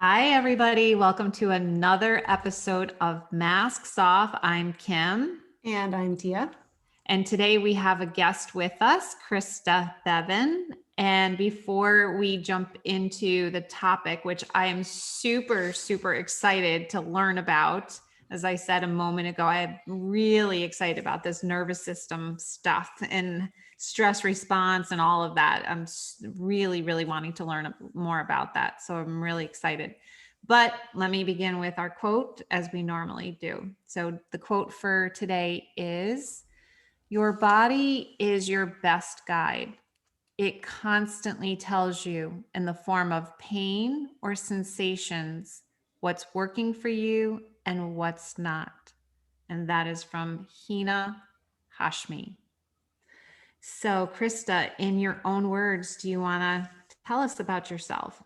Hi, everybody. Welcome to another episode of Masks Off. I'm Kim. And I'm Tia. And today we have a guest with us, Christa Bevan. And before we jump into the topic, which I am super, super excited to learn about, as I said a moment ago, I am really excited about this nervous system stuff and stress response and all of that. I'm really, really wanting to learn more about that. So I'm really excited. But let me begin with our quote as we normally do. So the quote for today is, your body is your best guide. It constantly tells you in the form of pain or sensations what's working for you and what's not. And that is from Hina Hashmi. So, Christa, in your own words, do you want to tell us about yourself?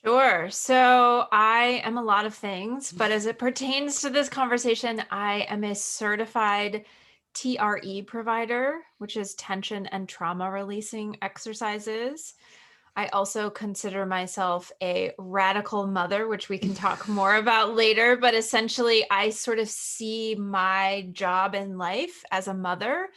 Sure. So I am a lot of things, but as it pertains to this conversation, I am a certified TRE provider, which is tension and trauma releasing exercises. I also consider myself a radical mother, which we can talk more about later. But essentially, I sort of see my job in life as a mother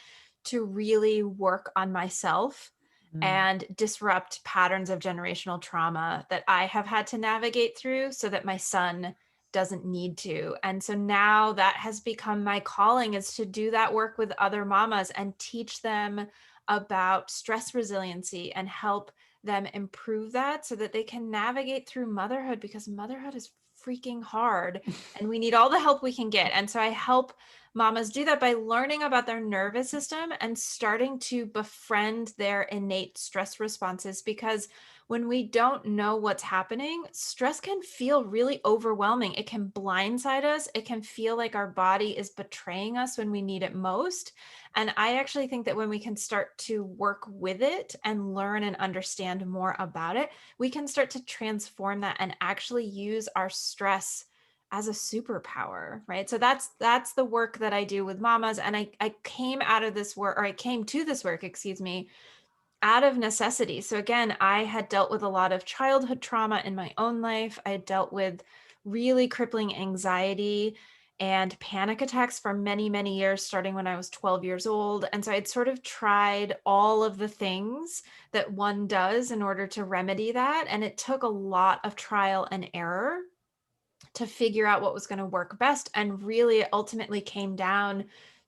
to really work on myself and disrupt patterns of generational trauma that I have had to navigate through so that my son doesn't need to. And so now that has become my calling, is to do that work with other mamas and teach them about stress resiliency and help them improve that so that they can navigate through motherhood, because motherhood is freaking hard and we need all the help we can get. And so I help mamas do that by learning about their nervous system and starting to befriend their innate stress responses. Because when we don't know what's happening, stress can feel really overwhelming. It can blindside us. It can feel like our body is betraying us when we need it most. And I actually think that when we can start to work with it and learn and understand more about it, we can start to transform that and actually use our stress as a superpower, right? So that's the work that I do with mamas. And I came out of this work, or I came to this work, excuse me, out of necessity. So again, I had dealt with a lot of childhood trauma in my own life. I had dealt with really crippling anxiety and panic attacks for many, many years, starting when I was 12 years old. And so I'd sort of tried all of the things that one does in order to remedy that. And it took a lot of trial and error to figure out what was going to work best. And really, it ultimately came down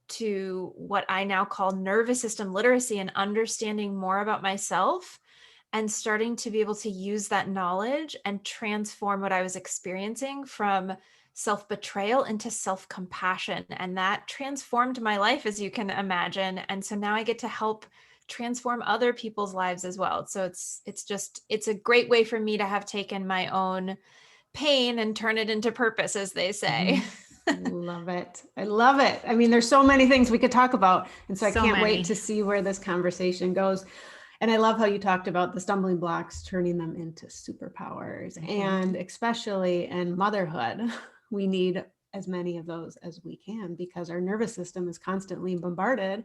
to what I now call nervous system literacy and understanding more about myself and starting to be able to use that knowledge and transform what I was experiencing from self-betrayal into self-compassion. And that transformed my life, as you can imagine. And so now I get to help transform other people's lives as well. So it's a great way for me to have taken my own pain and turn it into purpose, as they say. Love it. I love it. I mean, there's so many things we could talk about. And so I So can't many. wait to see where this conversation goes. And I love how you talked about the stumbling blocks, turning them into superpowers. And especially in motherhood, we need as many of those as we can, because our nervous system is constantly bombarded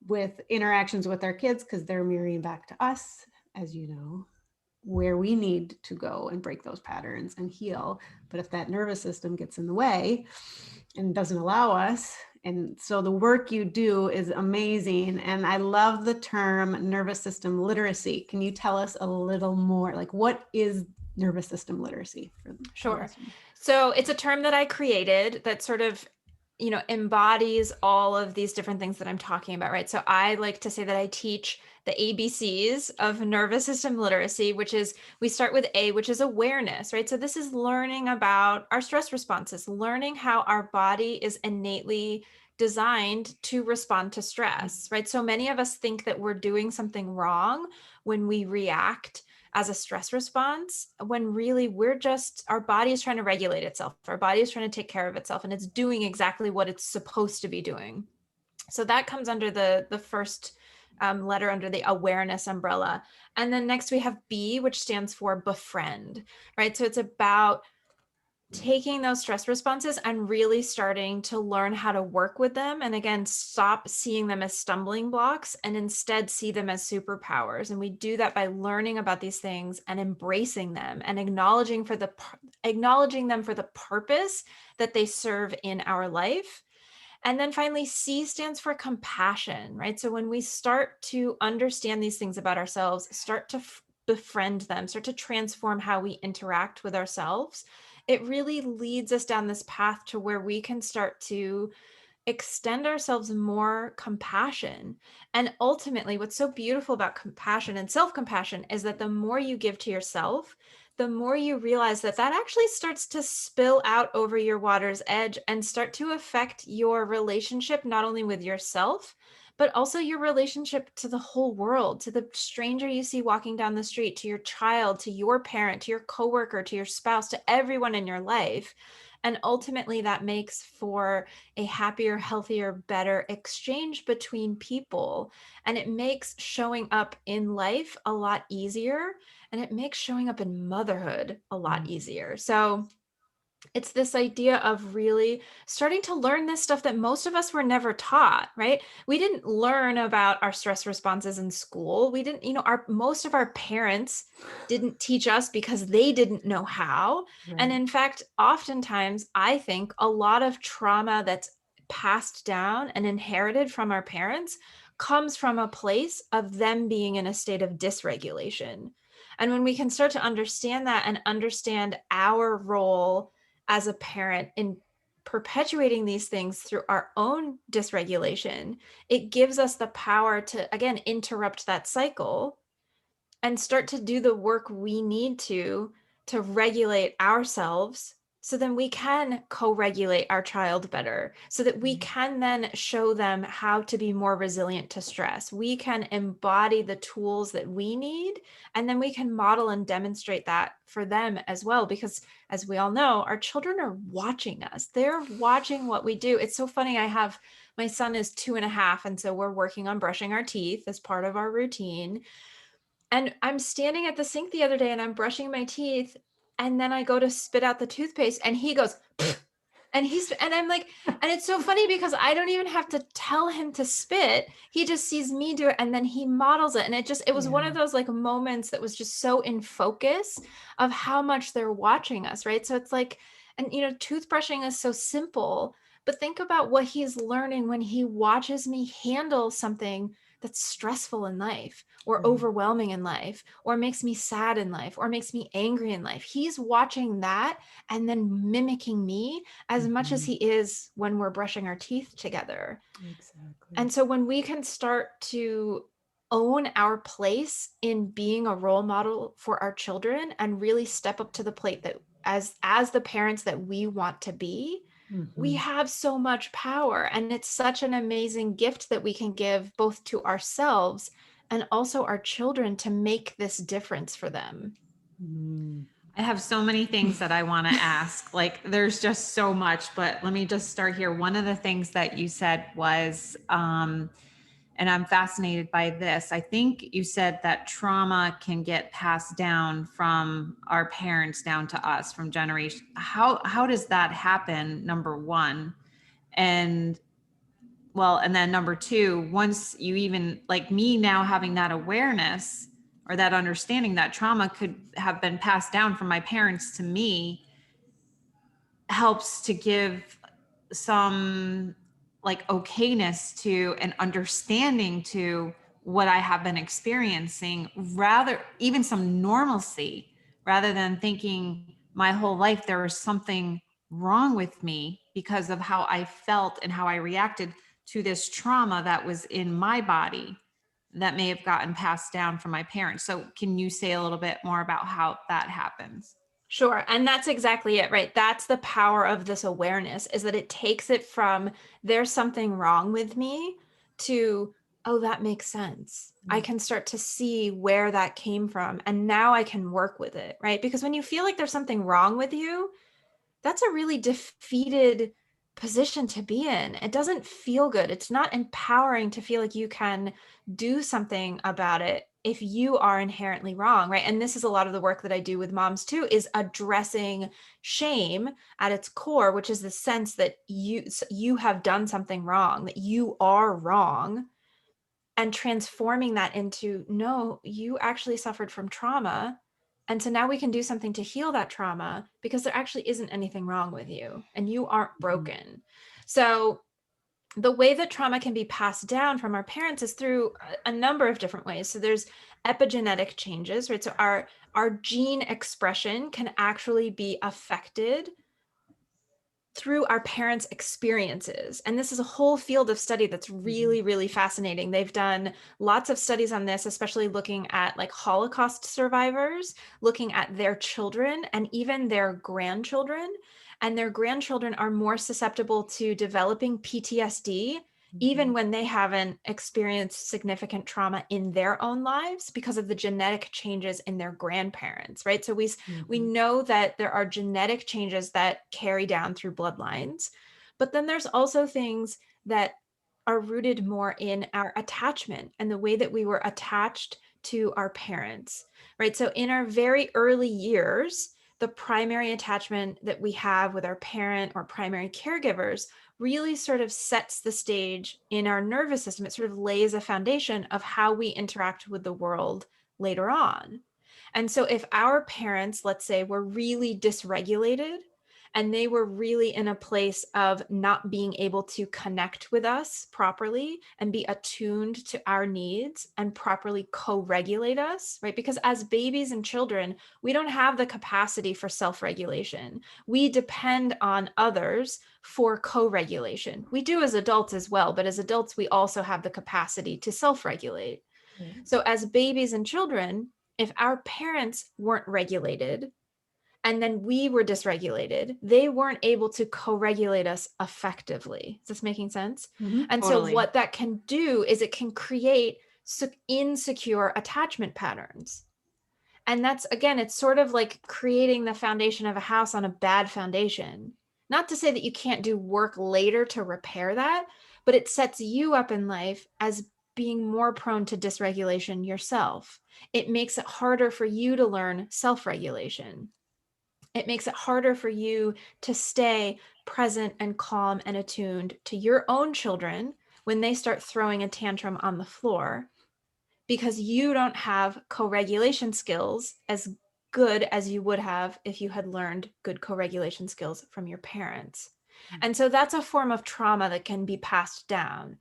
with interactions with our kids, because they're mirroring back to us, as you know, where we need to go and break those patterns and heal. But if that nervous system gets in the way and doesn't allow us, and so the work you do is amazing. And I love the term nervous system literacy. Can you tell us a little more? Like, what is nervous system literacy? Sure. So it's a term that I created that sort of, embodies all of these different things that I'm talking about, right? So I like to say that I teach the ABCs of nervous system literacy, which is, we start with A, which is awareness, right? So this is learning about our stress responses, learning how our body is innately designed to respond to stress, right? So many of us think that we're doing something wrong when we react as a stress response, when really our body is trying to regulate itself. Our body is trying to take care of itself, and it's doing exactly what it's supposed to be doing. So that comes under the first letter under the awareness umbrella. And then next we have B, which stands for befriend, right? So it's about taking those stress responses and really starting to learn how to work with them. And again, stop seeing them as stumbling blocks and instead see them as superpowers. And we do that by learning about these things and embracing them and acknowledging them for the purpose that they serve in our life. And then finally, C stands for compassion, right? So when we start to understand these things about ourselves, start to befriend them, start to transform how we interact with ourselves, it really leads us down this path to where we can start to extend ourselves more compassion. And ultimately, what's so beautiful about compassion and self-compassion is that the more you give to yourself, the more you realize that that actually starts to spill out over your water's edge and start to affect your relationship, not only with yourself, but also your relationship to the whole world, to the stranger you see walking down the street, to your child, to your parent, to your coworker, to your spouse, to everyone in your life. And ultimately, that makes for a happier, healthier, better exchange between people. And it makes showing up in life a lot easier. And it makes showing up in motherhood a lot easier. So it's this idea of really starting to learn this stuff that most of us were never taught, right? We didn't learn about our stress responses in school. We didn't, most of our parents didn't teach us because they didn't know how. Right. And in fact, oftentimes, I think a lot of trauma that's passed down and inherited from our parents comes from a place of them being in a state of dysregulation. And when we can start to understand that and understand our role as a parent in perpetuating these things through our own dysregulation, it gives us the power to, again, interrupt that cycle and start to do the work we need to regulate ourselves, so then we can co-regulate our child better, so that we can then show them how to be more resilient to stress. We can embody the tools that we need, and then we can model and demonstrate that for them as well. Because as we all know, our children are watching us. They're watching what we do. It's so funny. My son is 2.5, and so we're working on brushing our teeth as part of our routine. And I'm standing at the sink the other day and I'm brushing my teeth, and then I go to spit out the toothpaste and he goes, and I'm like, and it's so funny because I don't even have to tell him to spit. He just sees me do it and then he models it. And it was one of those like moments that was just so in focus of how much they're watching us, right? So it's like, and toothbrushing is so simple, but think about what he's learning when he watches me handle something that's stressful in life or overwhelming in life or makes me sad in life or makes me angry in life. He's watching that and then mimicking me as much as he is when we're brushing our teeth together. Exactly. And so when we can start to own our place in being a role model for our children and really step up to the plate that as the parents that we want to be, we have so much power. And it's such an amazing gift that we can give both to ourselves and also our children to make this difference for them. I have so many things that I want to ask. Like, there's just so much, but let me just start here. One of the things that you said was, and I'm fascinated by this. I think you said that trauma can get passed down from our parents down to us, from generation. How does that happen? Number one. And then number two, once you even, like me now having that awareness or that understanding that trauma could have been passed down from my parents to me, helps to give some like okayness to and understanding to what I have been experiencing, rather even some normalcy, rather than thinking my whole life there was something wrong with me because of how I felt and how I reacted to this trauma that was in my body that may have gotten passed down from my parents. So can you say a little bit more about how that happens? Sure. And that's exactly it, right? That's the power of this awareness, is that it takes it from there's something wrong with me to, oh, that makes sense. I can start to see where that came from. And now I can work with it, right? Because when you feel like there's something wrong with you, that's a really defeated position to be in. It doesn't feel good. It's not empowering to feel like you can do something about it if you are inherently wrong, right? And this is a lot of the work that I do with moms too, is addressing shame at its core, which is the sense that you have done something wrong, that you are wrong, and transforming that into, no, you actually suffered from trauma. And so now we can do something to heal that trauma, because there actually isn't anything wrong with you and you aren't broken. So the way that trauma can be passed down from our parents is through a number of different ways. So there's epigenetic changes, right? So our gene expression can actually be affected through our parents' experiences. And this is a whole field of study that's really, really fascinating. They've done lots of studies on this, especially looking at like Holocaust survivors, looking at their children and even their grandchildren. And their grandchildren are more susceptible to developing PTSD, even when they haven't experienced significant trauma in their own lives, because of the genetic changes in their grandparents, right? So we know that there are genetic changes that carry down through bloodlines, but then there's also things that are rooted more in our attachment and the way that we were attached to our parents, right? So in our very early years, the primary attachment that we have with our parent or primary caregivers really sort of sets the stage in our nervous system. It sort of lays a foundation of how we interact with the world later on. And so if our parents, let's say, were really dysregulated and they were really in a place of not being able to connect with us properly and be attuned to our needs and properly co-regulate us, right? Because as babies and children, we don't have the capacity for self-regulation. We depend on others for co-regulation. We do as adults as well, but as adults, we also have the capacity to self-regulate. So as babies and children, if our parents weren't regulated and then we were dysregulated, they weren't able to co-regulate us effectively. Is this making sense? And Totally. so what that can do is it can create insecure attachment patterns. And that's, again, it's sort of like creating the foundation of a house on a bad foundation. Not to say that you can't do work later to repair that, but it sets you up in life as being more prone to dysregulation yourself. It makes it harder for you to learn self-regulation. It makes it harder for you to stay present and calm and attuned to your own children when they start throwing a tantrum on the floor, because you don't have co-regulation skills as good as you would have if you had learned good co-regulation skills from your parents. And so that's a form of trauma that can be passed down.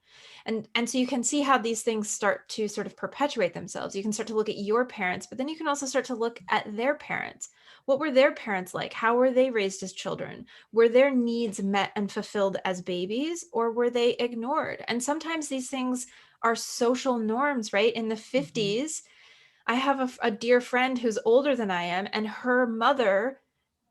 And so you can see how these things start to sort of perpetuate themselves. You can start to look at your parents, but then you can also start to look at their parents. What were their parents like? How were they raised as children? Were their needs met and fulfilled as babies, or were they ignored? And sometimes these things are social norms, right? In the 50s, I have a dear friend who's older than I am, and her mother,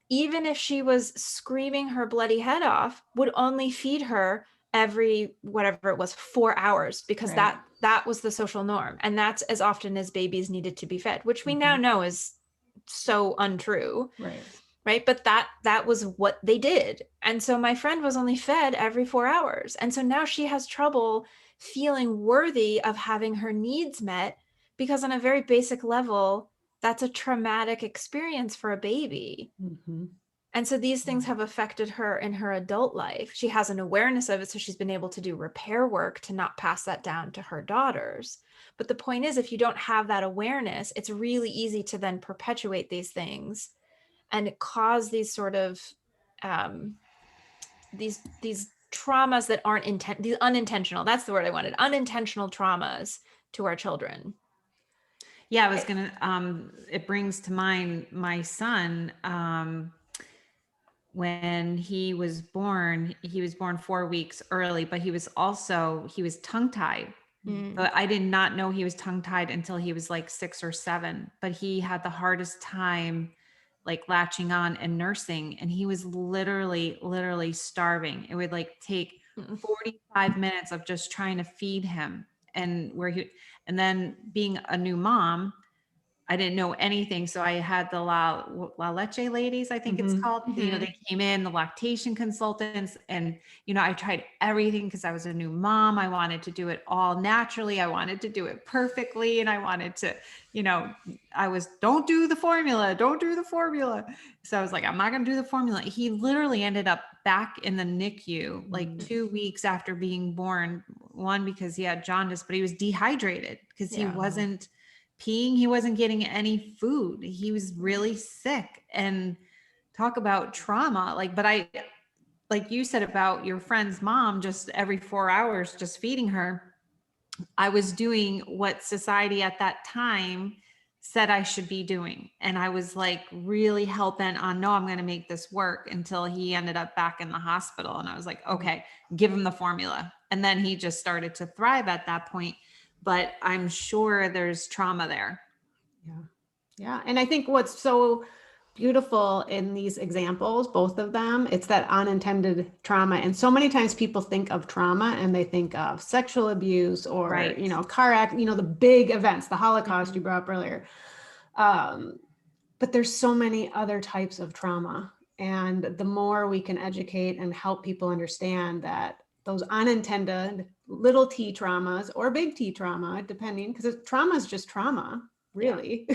even if she was screaming her bloody head off, would only feed her every, whatever it was, 4 hours, because that was the social norm. And that's as often as babies needed to be fed, which we now know is so untrue. Right. But that was what they did. And so my friend was only fed every 4 hours. And so now she has trouble feeling worthy of having her needs met, because on a very basic level, that's a traumatic experience for a baby. And so these things have affected her in her adult life. She has an awareness of it, so she's been able to do repair work to not pass that down to her daughters. But the point is, if you don't have that awareness, it's really easy to then perpetuate these things and cause these sort of these traumas that aren't these unintentional, that's the word I wanted, unintentional traumas to our children. Yeah, I was gonna, it brings to mind my son, when he was born 4 weeks early, but he was tongue-tied. But I did not know he was tongue-tied until he was like 6 or 7, but he had the hardest time like latching on and nursing, and he was literally starving. It would like take 45 minutes of just trying to feed him, and then being a new mom, I didn't know anything. So I had the La Leche ladies, I think it's called, they came in, the lactation consultants, and, I tried everything because I was a new mom. I wanted to do it all naturally. I wanted to do it perfectly. And I wanted to, don't do the formula, don't do the formula. So I was like, I'm not going to do the formula. He literally ended up back in the NICU like 2 weeks after being born. One, because he had jaundice, but he was dehydrated because he wasn't peeing. He wasn't getting any food. He was really sick. And talk about trauma. Like you said about your friend's mom, just every 4 hours, just feeding her. I was doing what society at that time said I should be doing. And I was like really hell-bent on, no, I'm going to make this work, until he ended up back in the hospital. And I was like, okay, give him the formula. And then he just started to thrive at that point. But I'm sure there's trauma there. Yeah. Yeah. And I think what's so beautiful in these examples, both of them, it's that unintended trauma. And so many times people think of trauma and they think of sexual abuse or, Right. car accident, the big events, the Holocaust you brought up earlier. But there's so many other types of trauma. And the more we can educate and help people understand that those unintended little t traumas or big T trauma, depending, because trauma is just trauma, really.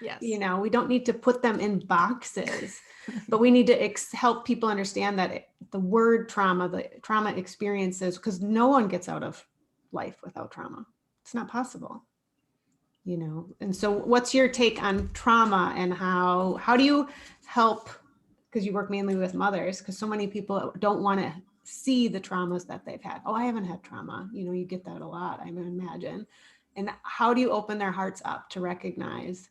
Yes. We don't need to put them in boxes, but we need to help people understand that the word trauma, the trauma experiences, because no one gets out of life without trauma. It's not possible. And so what's your take on trauma, and how do you help, because you work mainly with mothers, because so many people don't want to see the traumas that they've had. Oh, I haven't had trauma. You get that a lot, I would imagine. And how do you open their hearts up to recognize,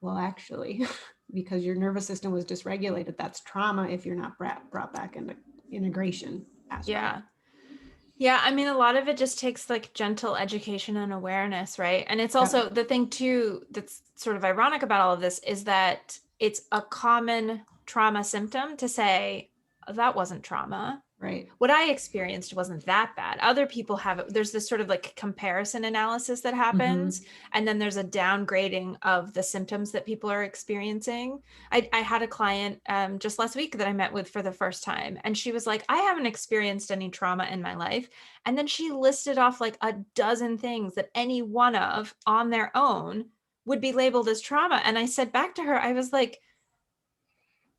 well, actually, because your nervous system was dysregulated, that's trauma if you're not brought back into integration aspect. Yeah. I mean, a lot of it just takes like gentle education and awareness, right? And it's also the thing too, that's sort of ironic about all of this, is that it's a common trauma symptom to say, that wasn't trauma. Right. What I experienced wasn't that bad. Other people have it. There's this sort of like comparison analysis that happens. And then there's a downgrading of the symptoms that people are experiencing. I had a client just last week that I met with for the first time. And she was like, I haven't experienced any trauma in my life. And then she listed off like a dozen things that any one of on their own would be labeled as trauma. And I said back to her, I was like,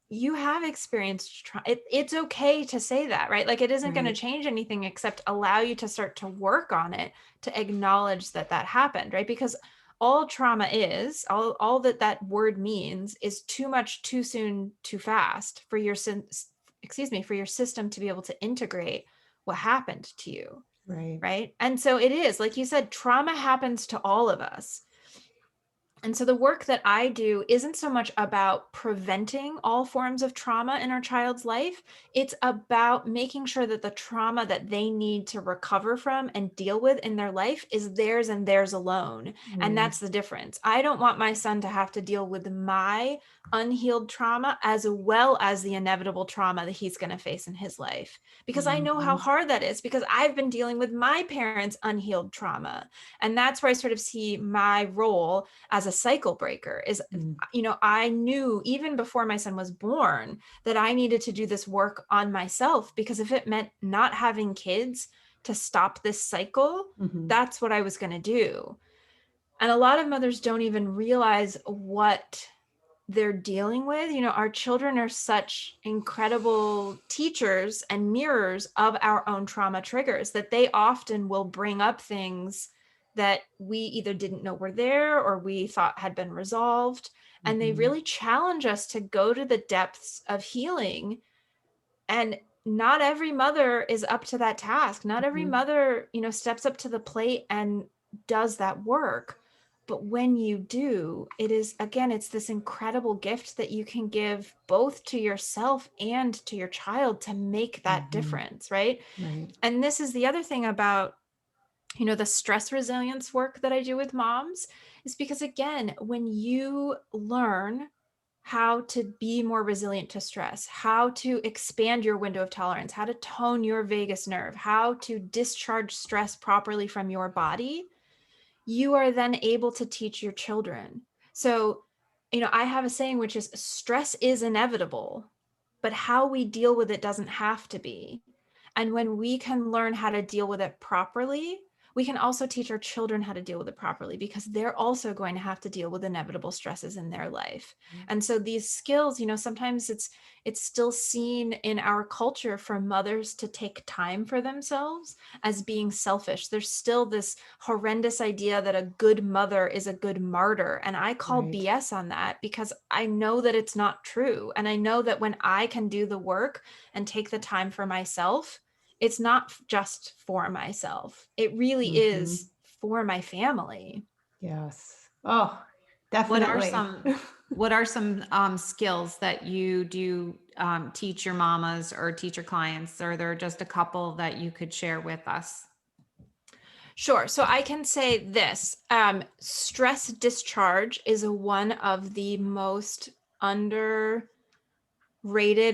you have experienced trauma. It's okay to say that, right? Like it isn't going to change anything except allow you to start to work on it, to acknowledge that happened, right? Because all trauma is, all that word means is too much, too soon, too fast for your for your system to be able to integrate what happened to you. Right. And so it is, like you said, trauma happens to all of us. And so the work that I do isn't so much about preventing all forms of trauma in our child's life. It's about making sure that the trauma that they need to recover from and deal with in their life is theirs and theirs alone. And that's the difference. I don't want my son to have to deal with my unhealed trauma as well as the inevitable trauma that he's going to face in his life, because I know how hard that is, because I've been dealing with my parents' unhealed trauma. And that's where I sort of see my role as a cycle breaker is, I knew even before my son was born that I needed to do this work on myself, because if it meant not having kids to stop this cycle, that's what I was going to do. And a lot of mothers don't even realize what they're dealing with. Our children are such incredible teachers and mirrors of our own trauma triggers that they often will bring up things that we either didn't know were there or we thought had been resolved. And they really challenge us to go to the depths of healing. And not every mother is up to that task. Not every mother, steps up to the plate and does that work. But when you do, it is, again, it's this incredible gift that you can give both to yourself and to your child to make that difference, right? And this is the other thing about, the stress resilience work that I do with moms, is because, again, when you learn how to be more resilient to stress, how to expand your window of tolerance, how to tone your vagus nerve, how to discharge stress properly from your body, you are then able to teach your children. So, I have a saying, which is stress is inevitable, but how we deal with it doesn't have to be. And when we can learn how to deal with it properly, we can also teach our children how to deal with it properly, because they're also going to have to deal with inevitable stresses in their life. And so these skills, sometimes it's still seen in our culture for mothers to take time for themselves as being selfish. There's still this horrendous idea that a good mother is a good martyr. And I call Right. BS on that, because I know that it's not true. And I know that when I can do the work and take the time for myself, it's not just for myself. It really is for my family. Yes. Oh, What are definitely. some skills that you do teach your mamas or teach your clients? Are there just a couple that you could share with us? Sure. So I can say this, stress discharge is one of the most underrated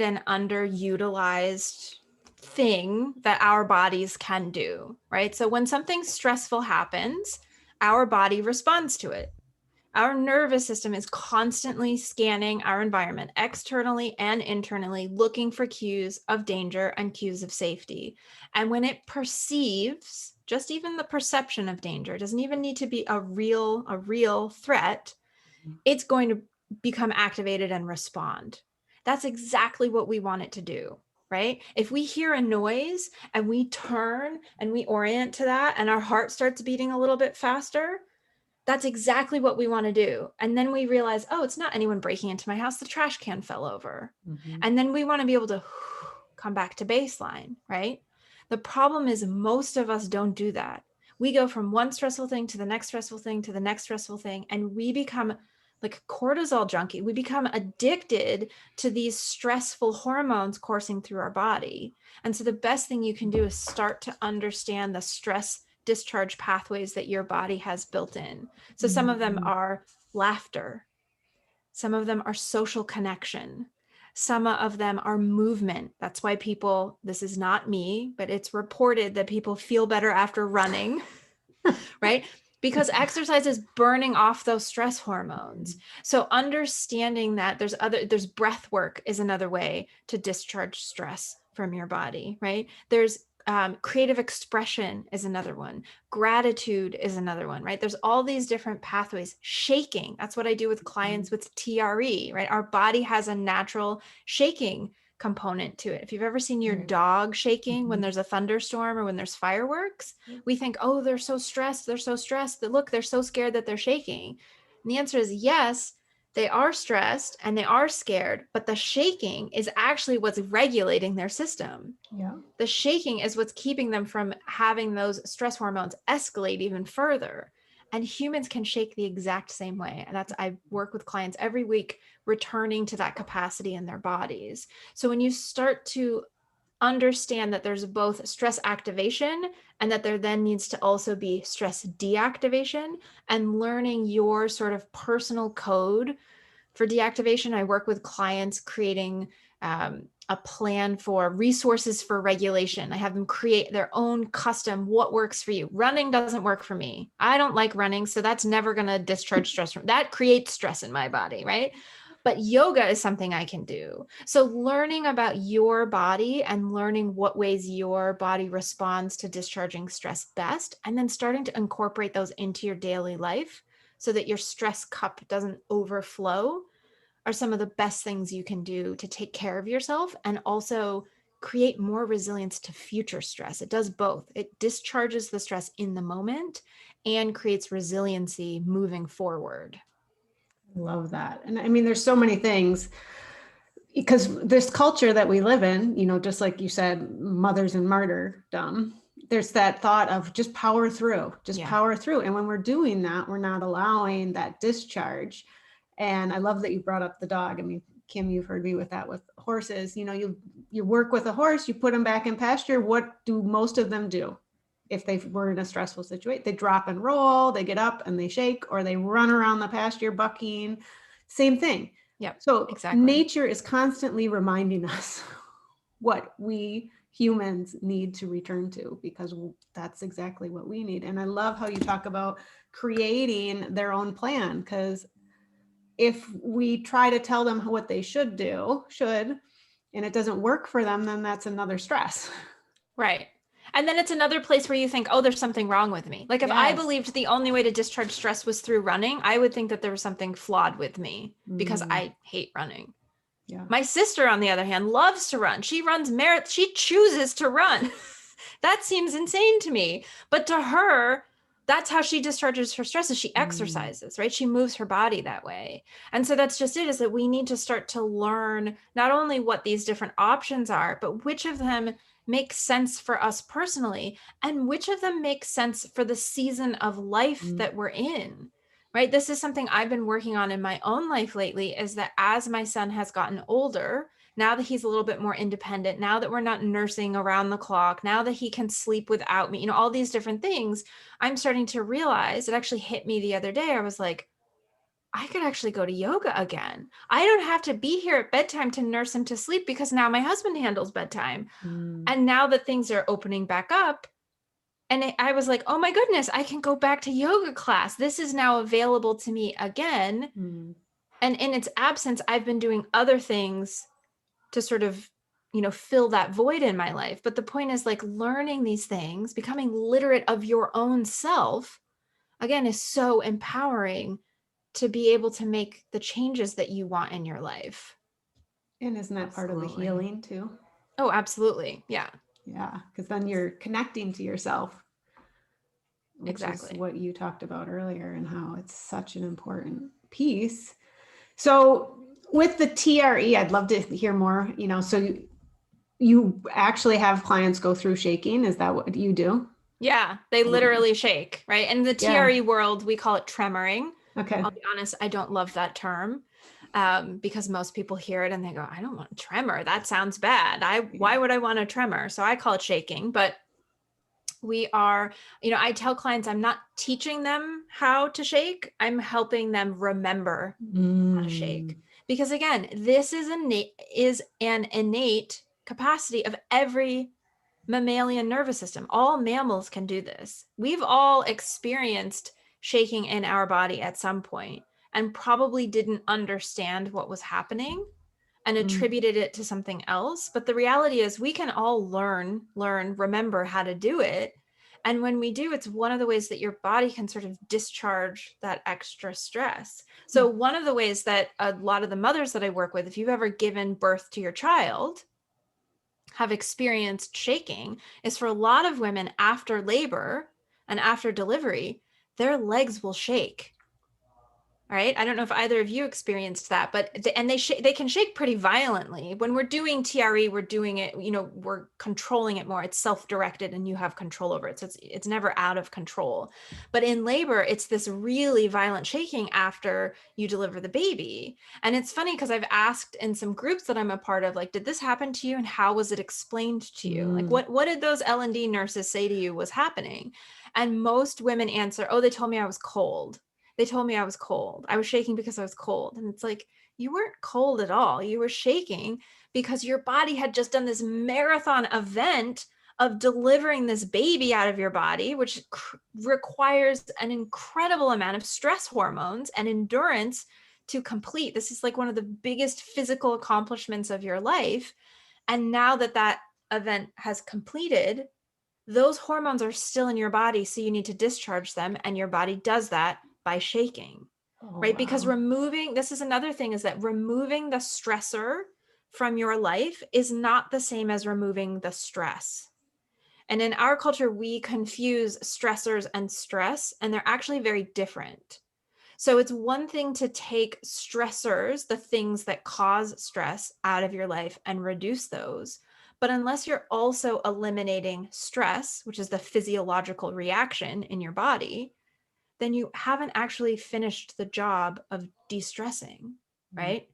and underutilized thing that our bodies can do, right? So when something stressful happens, our body responds to it. Our nervous system is constantly scanning our environment externally and internally, looking for cues of danger and cues of safety. And when it perceives just even the perception of danger, it doesn't even need to be a real threat, it's going to become activated and respond. That's exactly what we want it to do, right? If we hear a noise and we turn and we orient to that and our heart starts beating a little bit faster, that's exactly what we want to do. And then we realize, oh, it's not anyone breaking into my house. The trash can fell over. And then we want to be able to come back to baseline, right? The problem is most of us don't do that. We go from one stressful thing to the next stressful thing to the next stressful thing. And we become like cortisol junkie. We become addicted to these stressful hormones coursing through our body. And so the best thing you can do is start to understand the stress discharge pathways that your body has built in. So some of them are laughter. Some of them are social connection. Some of them are movement. That's why people, this is not me, but it's reported that people feel better after running, right? Because exercise is burning off those stress hormones. So understanding that there's breath work is another way to discharge stress from your body, right? There's creative expression is another one. Gratitude is another one, right? There's all these different pathways. Shaking, that's what I do with clients with TRE, right? Our body has a natural shaking component to it. If you've ever seen your dog shaking when there's a thunderstorm or when there's fireworks, we think, oh, they're so stressed. Look, they're so scared that they're shaking. And the answer is yes, they are stressed and they are scared, but the shaking is actually what's regulating their system. Yeah. The shaking is what's keeping them from having those stress hormones escalate even further. And humans can shake the exact same way. And I work with clients every week, returning to that capacity in their bodies. So when you start to understand that there's both stress activation and that there then needs to also be stress deactivation, and learning your sort of personal code for deactivation, I work with clients creating a plan for resources for regulation. I have them create their own custom what works for you. Running doesn't work for me. I don't like running, so that's never going to discharge stress. That creates stress in my body, right? But yoga is something I can do. So learning about your body and learning what ways your body responds to discharging stress best, and then starting to incorporate those into your daily life so that your stress cup doesn't overflow, are some of the best things you can do to take care of yourself and also create more resilience to future stress. It does both. It discharges the stress in the moment and creates resiliency moving forward. Love that. And I mean, there's so many things, because this culture that we live in, just like you said, mothers and martyrdom, there's that thought of just power through, power through. And when we're doing that, we're not allowing that discharge. And I love that you brought up the dog. I mean, Kim, you've heard me with that with horses. You work with a horse, you put them back in pasture. What do most of them do? If they were in a stressful situation, they drop and roll, they get up and they shake, or they run around the pasture bucking. Same thing. Yep. So exactly. Nature is constantly reminding us what we humans need to return to, because that's exactly what we need. And I love how you talk about creating their own plan, because if we try to tell them what they should, and it doesn't work for them, then that's another stress. Right. And then it's another place where you think, oh, there's something wrong with me. Like if I Yes. believed the only way to discharge stress was through running, I would think that there was something flawed with me because I hate running. Yeah. My sister, on the other hand, loves to run. She runs marathons. She chooses to run. That seems insane to me. But to her, that's how she discharges her stress, is she exercises, right? She moves her body that way. And so that's just it, is that we need to start to learn not only what these different options are, but which of them make sense for us personally, and which of them make sense for the season of life that we're in, right? This is something I've been working on in my own life lately, is that as my son has gotten older, now that he's a little bit more independent, now that we're not nursing around the clock, now that he can sleep without me, you know, all these different things, I'm starting to realize, it actually hit me the other day. I was like, I could actually go to yoga again. I don't have to be here at bedtime to nurse him to sleep because now my husband handles bedtime. And now that things are opening back up, and I was like, oh my goodness, I can go back to yoga class. This is now available to me again. And in its absence, I've been doing other things to sort of, you know, fill that void in my life. But the point is, like, learning these things, becoming literate of your own self, again, is so empowering to be able to make the changes that you want in your life. And isn't that part of the healing too? Oh, absolutely. Yeah. Yeah. Because then you're connecting to yourself, which Exactly. is what you talked about earlier, and how it's such an important piece. So with the TRE, I'd love to hear more, you know, so you actually have clients go through shaking. Is that what you do? Yeah, they literally shake, right? In the TRE world, we call it tremoring. Okay. I'll be honest, I don't love that term because most people hear it and they go, I don't want a tremor. That sounds bad. Why would I want a tremor? So I call it shaking. But we are, you know, I tell clients I'm not teaching them how to shake. I'm helping them remember how to shake. Because again, this is an innate capacity of every mammalian nervous system. All mammals can do this. We've all experienced shaking in our body at some point and probably didn't understand what was happening and attributed it to something else. But the reality is we can all remember how to do it. And when we do, it's one of the ways that your body can sort of discharge that extra stress. So one of the ways that a lot of the mothers that I work with, if you've ever given birth to your child, have experienced shaking, is for a lot of women after labor and after delivery, their legs will shake. Right? I don't know if either of you experienced that, but they can shake pretty violently. When we're doing TRE, we're doing it, you know, we're controlling it more. It's self-directed and you have control over it. So it's never out of control. But in labor, it's this really violent shaking after you deliver the baby. And it's funny because I've asked in some groups that I'm a part of, like, did this happen to you and how was it explained to you? Like what did those L&D nurses say to you was happening? And most women answer, oh, they told me I was cold. They told me I was cold. I was shaking because I was cold. And it's like, you weren't cold at all. You were shaking because your body had just done this marathon event of delivering this baby out of your body, which requires an incredible amount of stress hormones and endurance to complete. This is like one of the biggest physical accomplishments of your life. And now that that event has completed, those hormones are still in your body. So you need to discharge them. And your body does that by shaking, right? Wow. Because this is another thing, is that removing the stressor from your life is not the same as removing the stress. And in our culture, we confuse stressors and stress, and they're actually very different. So it's one thing to take stressors, the things that cause stress, out of your life and reduce those. But unless you're also eliminating stress, which is the physiological reaction in your body, then you haven't actually finished the job of de-stressing, right?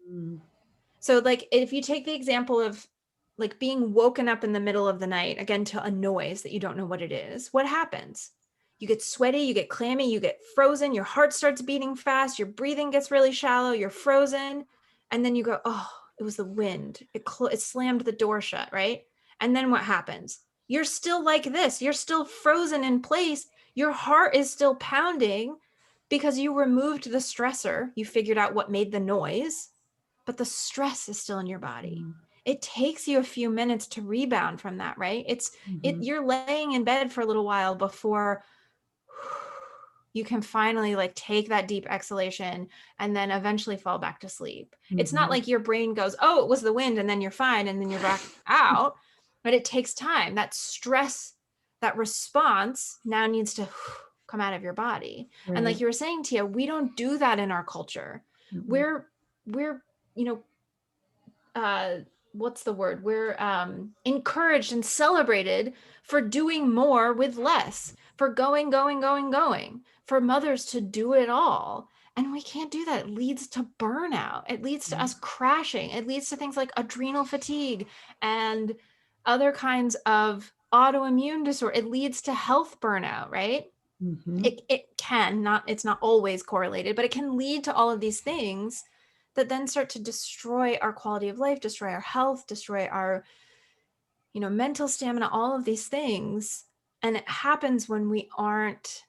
So like, if you take the example of like being woken up in the middle of the night, again, to a noise that you don't know what it is, what happens? You get sweaty, you get clammy, you get frozen, your heart starts beating fast, your breathing gets really shallow, you're frozen. And then you go, oh, it was the wind. It slammed the door shut, right? And then what happens? You're still like this. You're still frozen in place. Your heart is still pounding, because you removed the stressor, you figured out what made the noise, but the stress is still in your body. It takes you a few minutes to rebound from that, right? You're laying in bed for a little while before you can finally like take that deep exhalation and then eventually fall back to sleep. It's not like your brain goes, oh, it was the wind, and then you're fine, and then you're back out, but it takes time. That stress, that response now needs to come out of your body. Right. And like you were saying, Tia, we don't do that in our culture. We're, what's the word? We're encouraged and celebrated for doing more with less, for going, for mothers to do it all. And we can't do that. It leads to burnout. It leads to us crashing. It leads to things like adrenal fatigue and other kinds of autoimmune disorder. It leads to health burnout, right? It's not always correlated, but it can lead to all of these things that then start to destroy our quality of life, destroy our health, destroy our, mental stamina, all of these things. And it happens when we aren't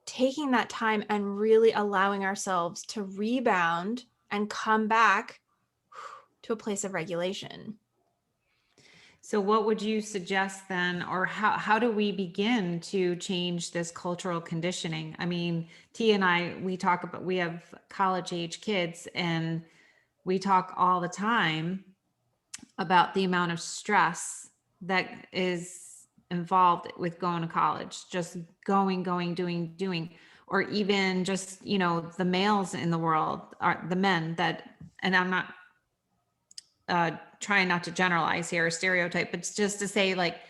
taking that time and really allowing ourselves to rebound and come back to a place of regulation. So what would you suggest then, or how do we begin to change this cultural conditioning? I mean, T and I, we have college age kids, and we talk all the time about the amount of stress that is involved with going to college, just going, doing, or even just, the males in the world are the men that, and I'm not trying not to generalize here or stereotype, but it's just to say, like,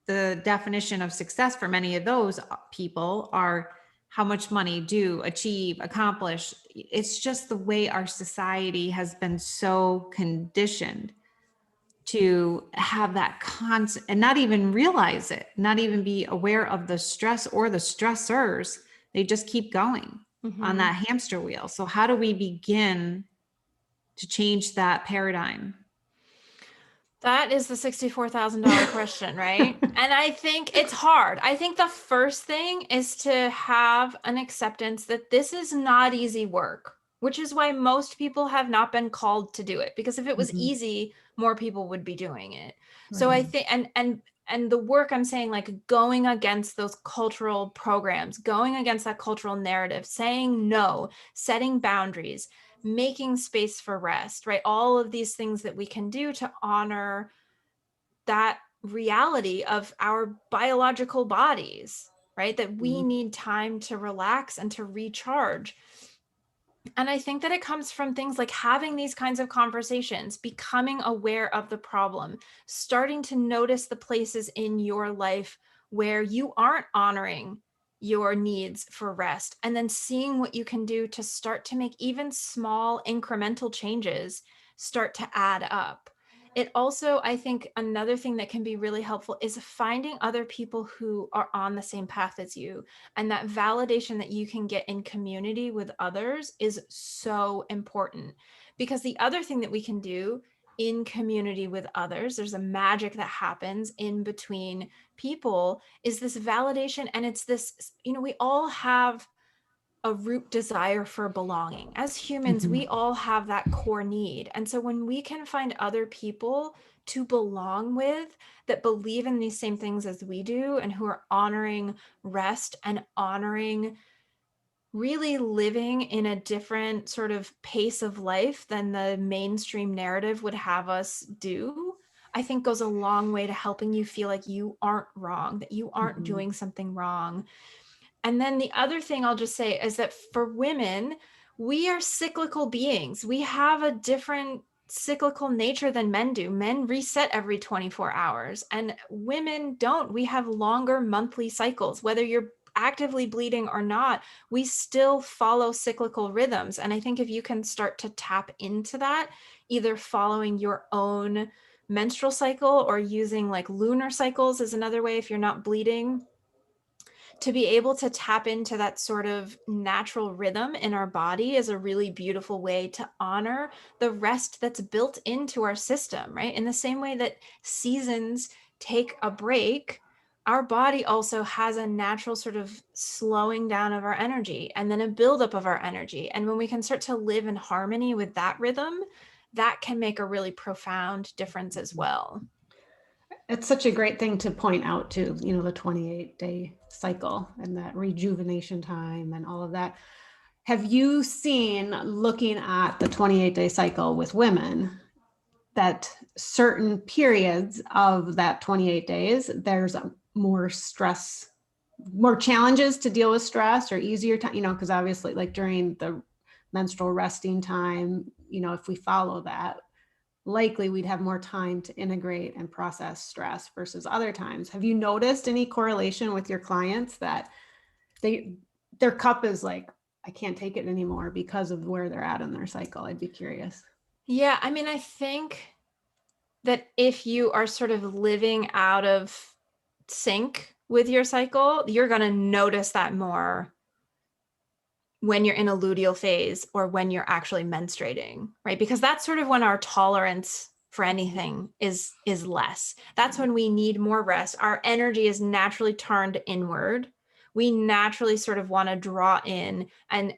the definition of success for many of those people are how much money, do, achieve, accomplish. It's just the way our society has been so conditioned to have that constant and not even realize it, not even be aware of the stress or the stressors. They just keep going on that hamster wheel. So how do we begin to change that paradigm? That is the $64,000 question, right? And I think it's hard. I think the first thing is to have an acceptance that this is not easy work, which is why most people have not been called to do it. Because if it was easy, more people would be doing it. Right. So I think, and the work I'm saying, like going against those cultural programs, going against that cultural narrative, saying no, setting boundaries, making space for rest, right? All of these things that we can do to honor that reality of our biological bodies, right? That we need time to relax and to recharge. And I think that it comes from things like having these kinds of conversations, becoming aware of the problem, starting to notice the places in your life where you aren't honoring your needs for rest, and then seeing what you can do to start to make even small incremental changes start to add up. It also, I think, another thing that can be really helpful is finding other people who are on the same path as you. And that validation that you can get in community with others is so important. Because the other thing that we can do in community with others, there's a magic that happens in between people, is this validation. And it's this, we all have a root desire for belonging. As humans, we all have that core need. And so when we can find other people to belong with that believe in these same things as we do, and who are honoring rest and honoring really living in a different sort of pace of life than the mainstream narrative would have us do, I think goes a long way to helping you feel like you aren't wrong, that you aren't doing something wrong. And then the other thing I'll just say is that for women, we are cyclical beings. We have a different cyclical nature than men do. Men reset every 24 hours and women don't. We have longer monthly cycles. Whether you're actively bleeding or not, we still follow cyclical rhythms. And I think if you can start to tap into that, either following your own menstrual cycle or using like lunar cycles is another way if you're not bleeding, to be able to tap into that sort of natural rhythm in our body is a really beautiful way to honor the rest that's built into our system, right? In the same way that seasons take a break, our body also has a natural sort of slowing down of our energy and then a buildup of our energy. And when we can start to live in harmony with that rhythm, that can make a really profound difference as well. It's such a great thing to point out too, you know, the 28-day cycle and that rejuvenation time and all of that. Have you seen, looking at the 28-day cycle with women, that certain periods of that 28 days, there's more stress, more challenges to deal with stress, or easier time, you know, because obviously like during the menstrual resting time, you know, if we follow that, likely we'd have more time to integrate and process stress versus other times. Have you noticed any correlation with your clients that their cup is like, I can't take it anymore because of where they're at in their cycle? I'd be curious. Yeah, I mean, I think that if you are sort of living out of sync with your cycle, you're going to notice that more when you're in a luteal phase or when you're actually menstruating, right? Because that's sort of when our tolerance for anything is less. That's when we need more rest. Our energy is naturally turned inward. We naturally sort of want to draw in and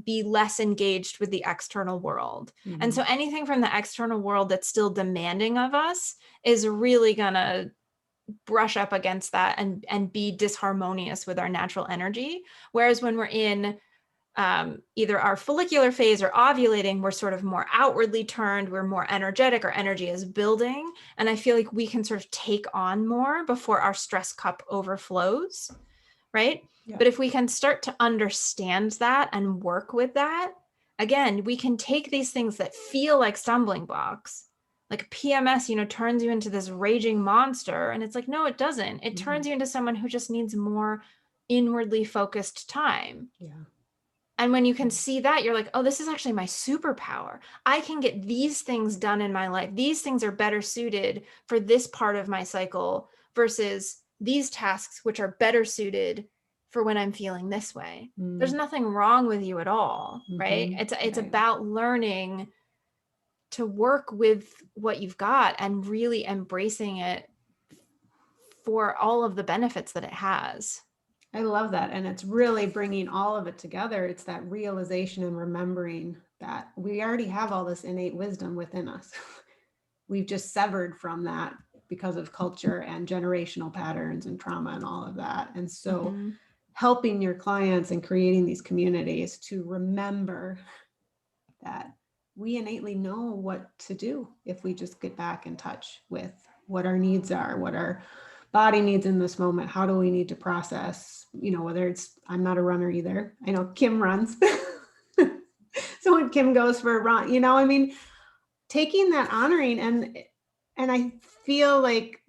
be less engaged with the external world. Mm-hmm. And so anything from the external world that's still demanding of us is really going to brush up against that and be disharmonious with our natural energy. Whereas when we're in either our follicular phase or ovulating, we're sort of more outwardly turned, we're more energetic, our energy is building. And I feel like we can sort of take on more before our stress cup overflows, right? Yeah. But if we can start to understand that and work with that, again, we can take these things that feel like stumbling blocks, like PMS, you know, turns you into this raging monster. And it's like, no, it doesn't. It turns you into someone who just needs more inwardly focused time. Yeah. And when you can see that, you're like, oh, this is actually my superpower. I can get these things done in my life. These things are better suited for this part of my cycle versus these tasks, which are better suited for when I'm feeling this way. There's nothing wrong with you at all, right? It's Right. about learning to work with what you've got and really embracing it for all of the benefits that it has. I love that. And it's really bringing all of it together. It's that realization and remembering that we already have all this innate wisdom within us. We've just severed from that because of culture and generational patterns and trauma and all of that. And so helping your clients and creating these communities to remember that we innately know what to do if we just get back in touch with what our needs are, what our body needs in this moment. How do we need to process, you know, whether it's, I'm not a runner either. I know Kim runs. So when Kim goes for a run, you know, I mean, taking that, honoring, and I feel like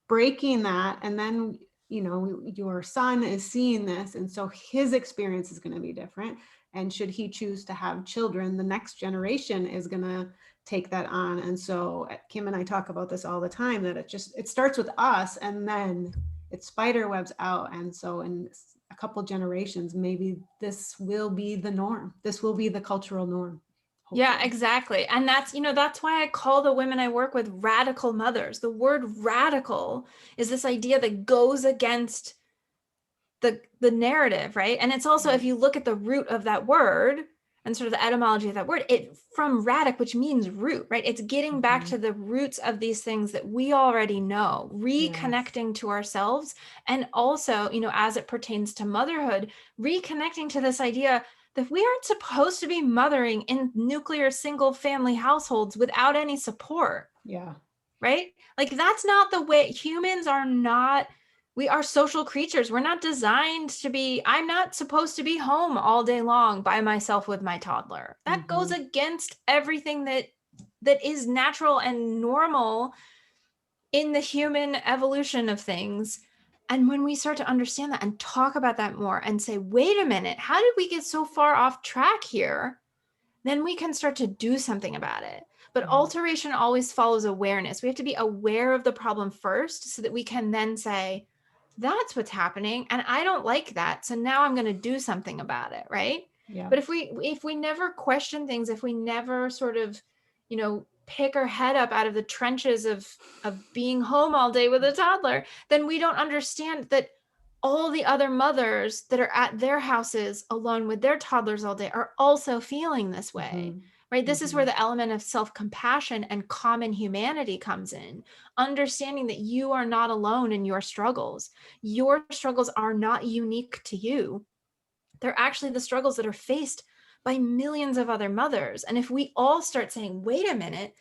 breaking that, and then, you know, your son is seeing this, and so his experience is going to be different. And should he choose to have children, the next generation is going to take that on. And so Kim and I talk about this all the time, that it starts with us and then it spider webs out. And so in a couple generations, maybe this will be the norm. This will be the cultural norm. Hopefully. Yeah, exactly. And that's, you know, that's why I call the women I work with radical mothers. The word radical is this idea that goes against the narrative, right? And it's also, if you look at the root of that word and sort of the etymology of that word, it from radic, which means root, right? It's getting back to the roots of these things that we already know, reconnecting to ourselves. And also, you know, as it pertains to motherhood, reconnecting to this idea that we aren't supposed to be mothering in nuclear single family households without any support. Yeah. Right? Like that's not the way. Humans are not, we are social creatures. We're not designed to be, I'm not supposed to be home all day long by myself with my toddler. That goes against everything that is natural and normal in the human evolution of things. And when we start to understand that and talk about that more and say, wait a minute, how did we get so far off track here? Then we can start to do something about it. But alteration always follows awareness. We have to be aware of the problem first so that we can then say, that's what's happening. And I don't like that. So now I'm going to do something about it. Right. Yeah. But if we never question things, if we never sort of, you know, pick our head up out of the trenches of being home all day with a toddler, then we don't understand that all the other mothers that are at their houses alone with their toddlers all day are also feeling this way. Right? This is where the element of self-compassion and common humanity comes in. Understanding that you are not alone in your struggles. Your struggles are not unique to you. They're actually the struggles that are faced by millions of other mothers. And if we all start saying, wait a minute,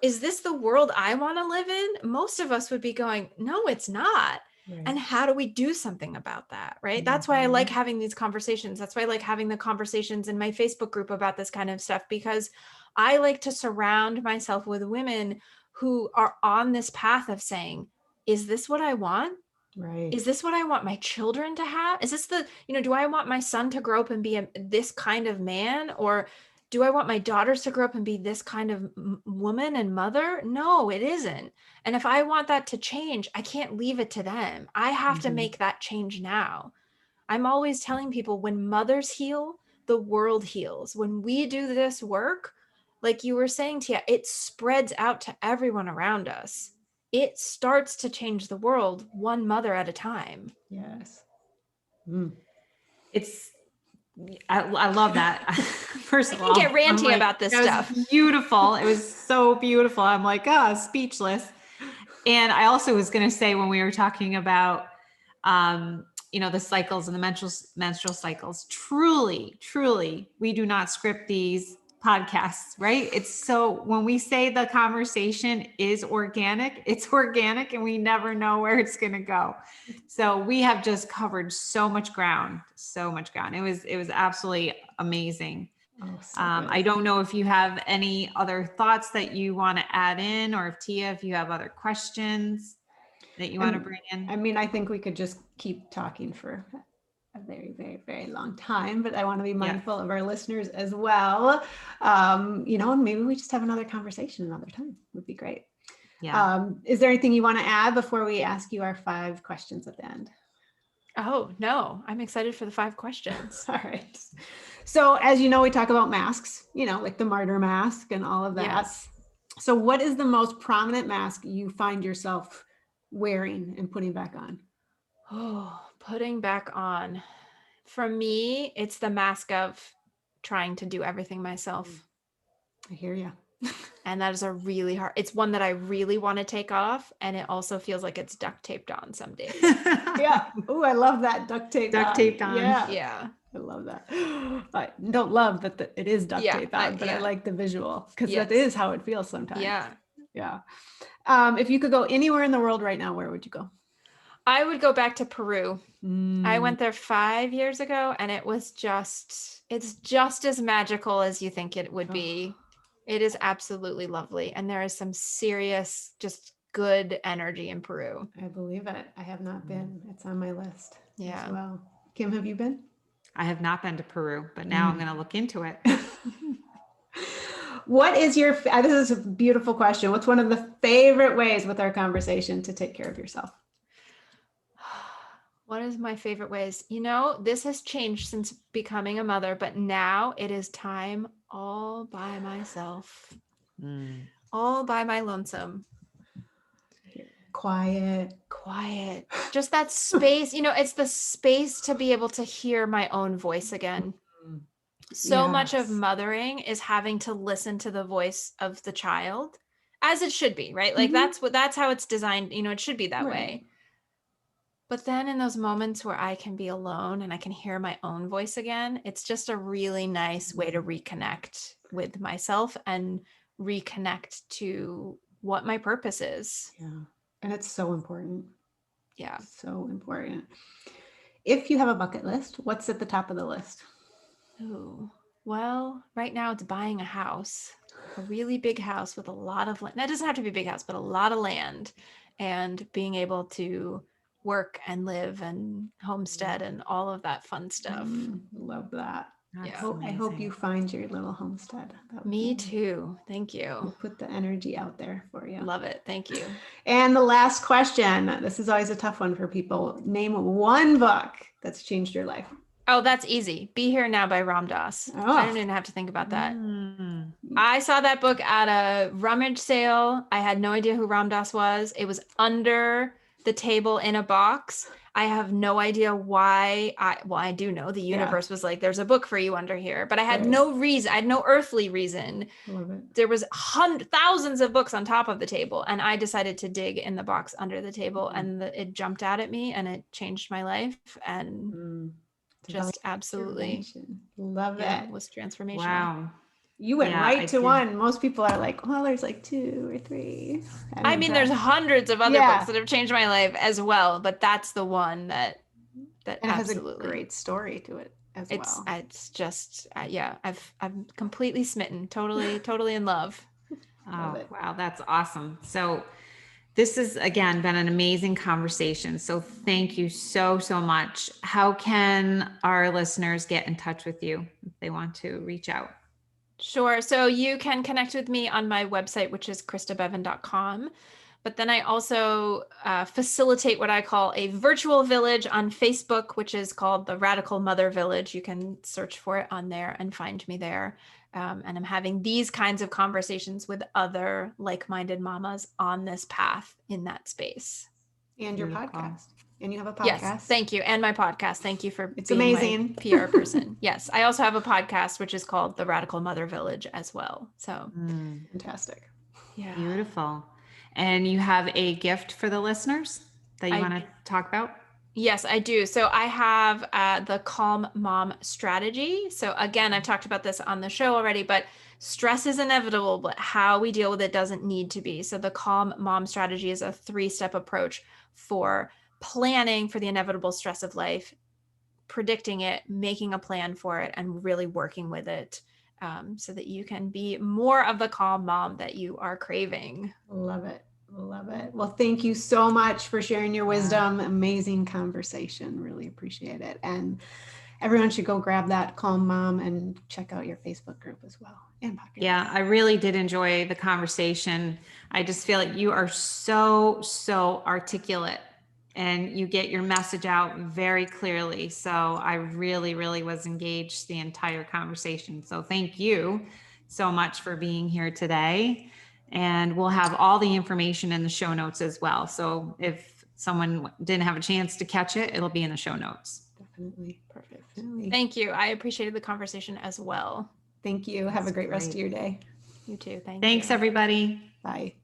is this the world I want to live in? Most of us would be going, no, it's not. Right. And how do we do something about that? Right. That's why I like having these conversations. That's why I like having the conversations in my Facebook group about this kind of stuff, because I like to surround myself with women who are on this path of saying, is this what I want? Right. Is this what I want my children to have? Is this do I want my son to grow up and be this kind of man? Or do I want my daughters to grow up and be this kind of woman and mother? No, it isn't. And if I want that to change, I can't leave it to them. I have to make that change now. I'm always telling people, when mothers heal, the world heals. When we do this work, like you were saying, Tia, it spreads out to everyone around us. It starts to change the world one mother at a time. Yes. I love that. First of all, I can get ranty about this stuff. It was beautiful. It was so beautiful. I'm like, speechless. And I also was going to say, when we were talking about, the cycles and the menstrual cycles, truly, we do not script these podcasts, right? It's so, when we say the conversation is organic, it's organic, and we never know where it's going to go. So we have just covered so much ground. It was absolutely amazing. I don't know if you have any other thoughts that you want to add in, or if Tia, if you have other questions that you want to bring in. I mean, I think we could just keep talking for a very, very, very long time, but I want to be mindful of our listeners as well. And maybe we just have another conversation another time. Would be great. Yeah. Is there anything you want to add before we ask you our 5 questions at the end? Oh, no, I'm excited for the 5 questions. All right. So as you know, we talk about masks, like the martyr mask and all of that. Yes. So what is the most prominent mask you find yourself wearing and putting back on? Oh, putting back on. For me, it's the mask of trying to do everything myself. I hear you. And that is it's one that I really want to take off. And it also feels like it's duct taped on some days. Yeah. Oh, I love that duct taped on. Yeah. I love that. I don't love that it is duct taped on, but I like the visual, because that is how it feels sometimes. Yeah. If you could go anywhere in the world right now, where would you go? I would go back to Peru. I went there 5 years ago, and it's just as magical as you think it would be. It is absolutely lovely. And there is some serious, just good energy in Peru. I believe it. I have not been. It's on my list as well. Kim, have you been? I have not been to Peru, but now I'm going to look into it. What is this is a beautiful question. What's one of the favorite ways with our conversation to take care of yourself? What is my favorite ways? This has changed since becoming a mother, but now it is time all by myself, all by my lonesome. Quiet. Just that space, it's the space to be able to hear my own voice again. So much of mothering is having to listen to the voice of the child, as it should be, right? Like that's how it's designed. It should be that way. But then in those moments where I can be alone and I can hear my own voice again, it's just a really nice way to reconnect with myself and reconnect to what my purpose is. Yeah. And it's so important. Yeah. So important. If you have a bucket list, what's at the top of the list? Oh, well, right now it's buying a house, a really big house with a lot of land. That doesn't have to be a big house, but a lot of land, and being able to work and live and homestead and all of that fun stuff. Love that. I hope you find your little homestead. Me too. Thank you. We'll put the energy out there for you. Love it. Thank you. And the last question. This is always a tough one for people. Name one book that's changed your life. Oh, that's easy. Be Here Now by Ram Dass. I don't even have to think about that. Mm. I saw that book at a rummage sale. I had no idea who Ram Dass was. It was under the table in a box. I have no idea why. I do know the universe was like, there's a book for you under here, but I had no reason. I had no earthly reason. Love it. There was thousands of books on top of the table, and I decided to dig in the box under the table, and it jumped out at me, and it changed my life, and just absolutely love it. Was transformational. Wow. You went right to one. Most people are like, well, there's like 2 or 3. I mean, there's hundreds of other books that have changed my life as well, but that's the one that and it absolutely has a great story to it as well. It's just I'm completely smitten, totally in love. Oh, wow, that's awesome. So this has, again, been an amazing conversation. So thank you so much. How can our listeners get in touch with you if they want to reach out? Sure. So you can connect with me on my website, which is christabevan.com. But then I also facilitate what I call a virtual village on Facebook, which is called the Radical Mother Village. You can search for it on there and find me there. And I'm having these kinds of conversations with other like-minded mamas on this path in that space. And your podcast. And you have a podcast. Yes, thank you. And my podcast. Thank you for being amazing. My PR person. Yes, I also have a podcast, which is called The Radical Mother Village as well. So fantastic. Yeah. Beautiful. And you have a gift for the listeners that you want to talk about? Yes, I do. So I have the Calm Mom strategy. So again, I've talked about this on the show already, but stress is inevitable, but how we deal with it doesn't need to be. So the Calm Mom strategy is a 3-step approach for planning for the inevitable stress of life, predicting it, making a plan for it, and really working with it so that you can be more of the calm mom that you are craving. Love it. Love it. Well, thank you so much for sharing your wisdom. Amazing conversation. Really appreciate it. And everyone should go grab that Calm Mom and check out your Facebook group as well. And podcast. Yeah, I really did enjoy the conversation. I just feel like you are so articulate and you get your message out very clearly. So I really was engaged the entire conversation. So thank you so much for being here today. And we'll have all the information in the show notes as well. So if someone didn't have a chance to catch it, it'll be in the show notes. Definitely. Perfect. Thank you. I appreciated the conversation as well. Thank you. Have a great rest of your day. You too. Thanks, everybody. Bye.